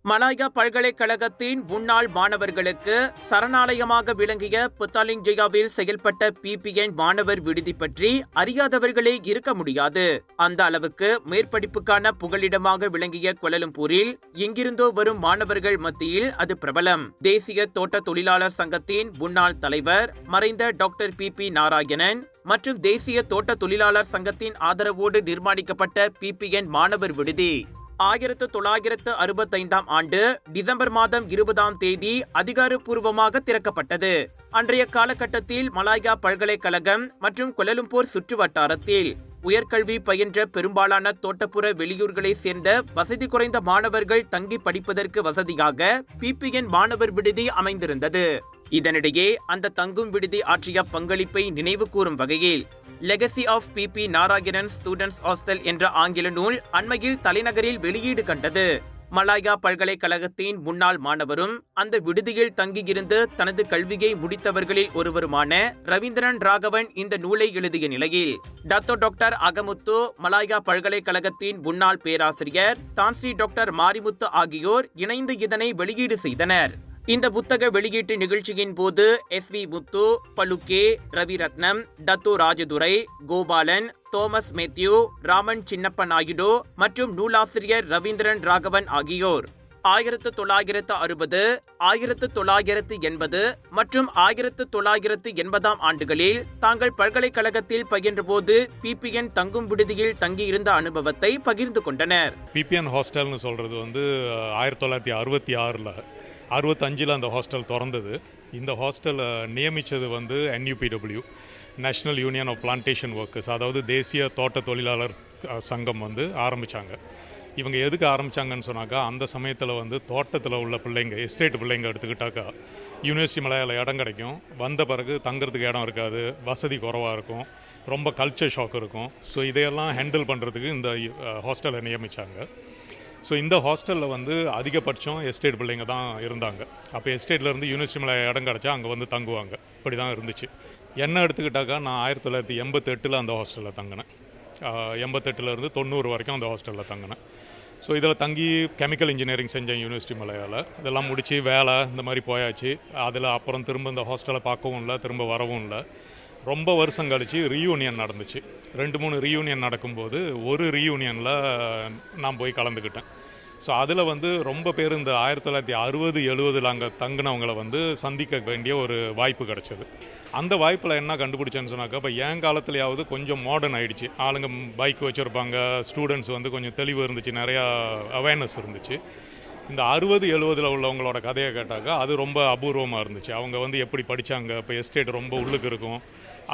Malaya பல்கலைக்கழகத்தின் முன்னாள் மாணவர்களுக்கு சரணாலயமாக விளங்கிய புத்தாலிங்ஜயாவில் செயல்பட்ட பிபிஎன் மாணவர் விடுதி பற்றி அறியாதவர்களே இருக்க முடியாது. அந்த அளவுக்கு மேற்படிப்புக்கான புகலிடமாக விளங்கிய கோலாலம்பூரில் எங்கிருந்தோ வரும் மாணவர்கள் மத்தியில் அது பிரபலம். தேசிய தோட்ட தொழிலாளர் சங்கத்தின் முன்னாள் தலைவர் மறைந்த டாக்டர் பி நாராயணன் மற்றும் தேசிய தோட்ட தொழிலாளர் சங்கத்தின் ஆதரவோடு நிர்மாணிக்கப்பட்ட பிபிஎன் மாணவர் விடுதி 1965 ஆண்டு டிசம்பர் மாதம் 20ஆம் தேதி அதிகாரப்பூர்வமாக திறக்கப்பட்டது. அன்றைய காலகட்டத்தில் மலாயா பல்கலைக்கழகம் மற்றும் கோலாலம்பூர் சுற்று வட்டாரத்தில் உயர்கல்வி பயின்ற பெரும்பாலான தோட்டப்புற வெளியூர்களை சேர்ந்த வசதி குறைந்த மாணவர்கள் தங்கி படிப்பதற்கு வசதியாக பிபிஎன் மாணவர் விடுதி அமைந்திருந்தது. இதனிடையே அந்த தங்கும் விடுதி ஆற்றிய பங்களிப்பை நினைவு கூறும் வகையில் legacy of P Narayanan students hostel என்ற ஆங்கில நூல் அண்மையில் தலைநகரில் வெளியீடு கண்டது. மலாயா பல்கலைக்கழகத்தின் முன்னாள் மாணவரும் அந்த விடுதியில் தங்கியிருந்து தனது கல்வியை முடித்தவர்களில் ஒருவருமான ரவீந்திரன் ராகவன் இந்த நூலை எழுதிய நிலையில் டாக்டர் அகமுத்து, மலாயா பல்கலைக்கழகத்தின் முன்னாள் பேராசிரியர் தான்ஸ்ரீ டாக்டர் மாரிமுத்து ஆகியோர் இணைந்து இதனை வெளியீடு செய்தனர். இந்த புத்தக வெளியீட்டு நிகழ்ச்சியின் போது எஸ்.வி. முத்து, பலுகே, Raviratnam, Dato Rajadurai, Gopalan, Thomas Matthew, Raman Chinnappa Naidu மற்றும் நூலாசிரியர் ரவீந்திரன் ராகவன் ஆகியோர் 1960, 1980 மற்றும் 1980 ஆண்டுகளில் தாங்கள் பல்கலைக்கழகத்தில் பயின்றபோது பிபிஎன் தங்கும் விடுதியில் தங்கியிருந்த அனுபவத்தை பகிர்ந்து கொண்டனர். பிபிஎன் ஹாஸ்டல்னு சொல்றது 1966 65 அந்த ஹாஸ்டல் திறந்தது. இந்த ஹாஸ்டலை நியமித்தது NUPW, national union of plantation workers, அதாவது தேசிய தோட்ட தொழிலாளர் சங்கம் ஆரம்பித்தாங்க. இவங்க எதுக்கு ஆரம்பித்தாங்கன்னு சொன்னாக்கா, அந்த சமயத்தில் தோட்டத்தில் உள்ள பிள்ளைங்க, எஸ்டேட் பிள்ளைங்க எடுத்துக்கிட்டாக்கா யூனிவர்சிட்டி மலையால் இடம் கிடைக்கும், வந்த பிறகு தங்குறதுக்கு இடம் இருக்காது, வசதி குறைவாக இருக்கும், ரொம்ப கல்ச்சர் ஷாக் இருக்கும். ஸோ இதையெல்லாம் ஹேண்டில் பண்ணுறதுக்கு இந்த ஹாஸ்டலை நியமித்தாங்க. ஸோ இந்த ஹாஸ்டலில் அதிகபட்சம் எஸ்டேட் பிள்ளைங்க தான் இருந்தாங்க. அப்போ எஸ்டேட்லேருந்து யூனிவர்சிட்டி மேலே இடம் கிடச்சா அங்கே தங்குவாங்க. இப்படி தான் இருந்துச்சு. என்ன எடுத்துக்கிட்டாக்கா, நான் 1988 அந்த ஹாஸ்டலில் தங்கினேன். 88 90 வரைக்கும் அந்த ஹாஸ்டலில் தங்கினேன். ஸோ இதில் தங்கி கெமிக்கல் இன்ஜினியரிங் செஞ்சேன் யூனிவர்சிட்டி மலையால். இதெல்லாம் முடித்து வேலை இந்த மாதிரி போயாச்சு. அதில் அப்புறம் திரும்ப இந்த ஹாஸ்டலை பார்க்கவும் இல்லை, திரும்ப வரவும் இல்லை. ரொம்ப வருஷம் கழித்து ரீயூனியன் நடந்துச்சு. 2-3 ரீயூனியன் நடக்கும்போது ஒரு ரீயூனியனில் நான் போய் கலந்துக்கிட்டேன். ஸோ அதில் ரொம்ப பேர் இந்த 1960-70 அங்கே தங்கினவங்களை சந்திக்க வேண்டிய ஒரு வாய்ப்பு கிடச்சிது. அந்த வாய்ப்பில் என்ன கண்டுபிடிச்சேன்னு சொன்னாக்கா, இப்போ என் காலத்துலையாவது கொஞ்சம் மாடர்ன் ஆகிடுச்சு. ஆளுங்க பைக் வச்சுருப்பாங்க, ஸ்டூடெண்ட்ஸ் கொஞ்சம் தெளிவு இருந்துச்சு, நிறையா அவேர்னஸ் இருந்துச்சு. இந்த 60-70 உள்ளவங்களோட கதையை கேட்டாக்கா அது ரொம்ப அபூர்வமாக இருந்துச்சு. அவங்க எப்படி படித்தாங்க, இப்போ எஸ்டேட் ரொம்ப உள்ளுக்கு இருக்கும்,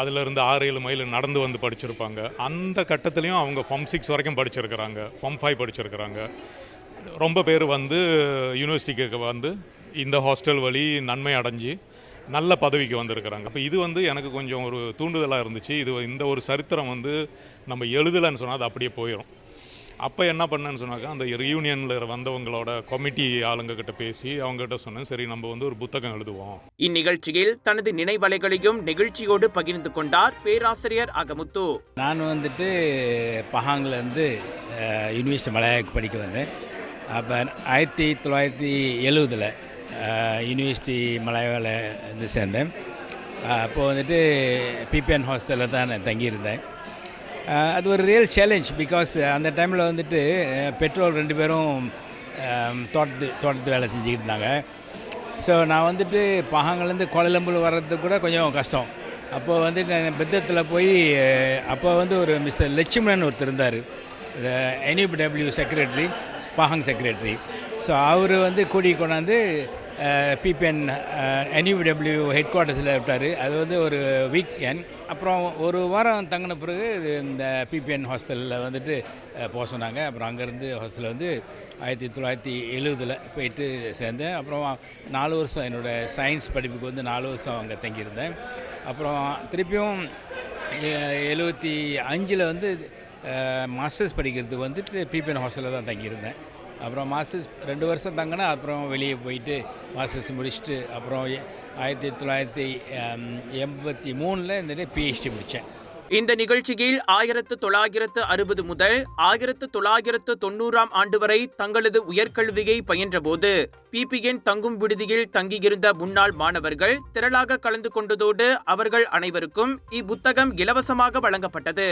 அதிலிருந்து 6-7 மைல் நடந்து படிச்சிருப்பாங்க. அந்த கட்டத்துலேயும் அவங்க ஃபார்ம் 6 வரைக்கும் படிச்சிருக்கிறாங்க, ஃபார்ம் 5 படிச்சிருக்கிறாங்க. ரொம்ப பேர் யூனிவர்சிட்டிக்கு இந்த ஹாஸ்டல் வழி நன்மை அடைஞ்சு நல்ல பதவிக்கு வந்திருக்கிறாங்க. அப்போ இது எனக்கு கொஞ்சம் ஒரு தூண்டுதலாக இருந்துச்சு. இந்த ஒரு சரித்திரம் நம்ம எழுதலைன்னு சொன்னால் அது அப்படியே போயிடும். அப்போ என்ன பண்ணேன்னு சொன்னாக்கா, அந்த ரியூனியனில் வந்தவங்களோட கமிட்டி ஆளுங்கக்கிட்ட பேசி அவங்ககிட்ட சொன்னேன், சரி நம்ம ஒரு புத்தகம் எழுதுவோம். இந்நிகழ்ச்சியில் தனது நினைவலைகளையும் நிகழ்ச்சியோடு பகிர்ந்து கொண்டார் பேராசிரியர் அகமுத்து. நான் பஹாங்கிலேருந்து யூனிவர்சிட்டி மலையாவுக்கு படிக்க வந்தேன். அப்போ 1970 யூனிவர்சிட்டி மலையாவில் சேர்ந்தேன். அப்போது பிபிஎன் ஹாஸ்டலில் தான் நான் தங்கியிருந்தேன். அது ஒரு ரியல் சேலஞ்ச். பிகாஸ் அந்த டைமில் பெட்ரோல் 2 பேரும் தோட்டத்து வேலை செஞ்சுக்கிட்டு இருந்தாங்க. ஸோ நான் பஹாங்கிலேருந்து கோலாலம்பூர் வர்றதுக்கு கூட கொஞ்சம் கஷ்டம். அப்போது நான் பெத்தத்தில் போய் அப்போ ஒரு மிஸ்டர் லட்சுமணன் ஒருத்தர் இருந்தார், NUPW secretary, Pahang secretary. So அவர் கூடி கொண்டாந்து பிபிஎன் NUPW ஹெட் குவார்ட்டர்ஸில் விட்டார். அது ஒரு வீக்கெண்ட். அப்புறம் ஒரு வாரம் தங்கின பிறகு இந்த பிபிஎன் ஹாஸ்டலில் போக சொன்னாங்க. அப்புறம் அங்கேருந்து ஹாஸ்டலில் 1970 போயிட்டு சேர்ந்தேன். அப்புறம் 4 வருஷம் என்னோடய சயின்ஸ் படிப்புக்கு 4 வருஷம் அங்கே தங்கியிருந்தேன். அப்புறம் திருப்பியும் 75 மாஸ்டர்ஸ் படிக்கிறதுக்கு பிபிஎன் ஹாஸ்டலில் தான் தங்கியிருந்தேன். அப்புறம் மாஸ்டர்ஸ் 2 வருஷம் தங்கினேன். அப்புறம் வெளியே போயிட்டு மாஸ்டர்ஸ் முடிச்சுட்டு அப்புறம் 1983 PhD முடித்தேன். இந்த நிகழ்ச்சியில் 1960 முதல் 1990 ஆண்டு வரை தங்களது உயர்கல்வியை பயின்றபோது பிபிஎன் தங்கும் விடுதியில் தங்கியிருந்த முன்னாள் மாணவர்கள் திரளாக கலந்து கொண்டதோடு அவர்கள் அனைவருக்கும் இப்புத்தகம் இலவசமாக வழங்கப்பட்டது.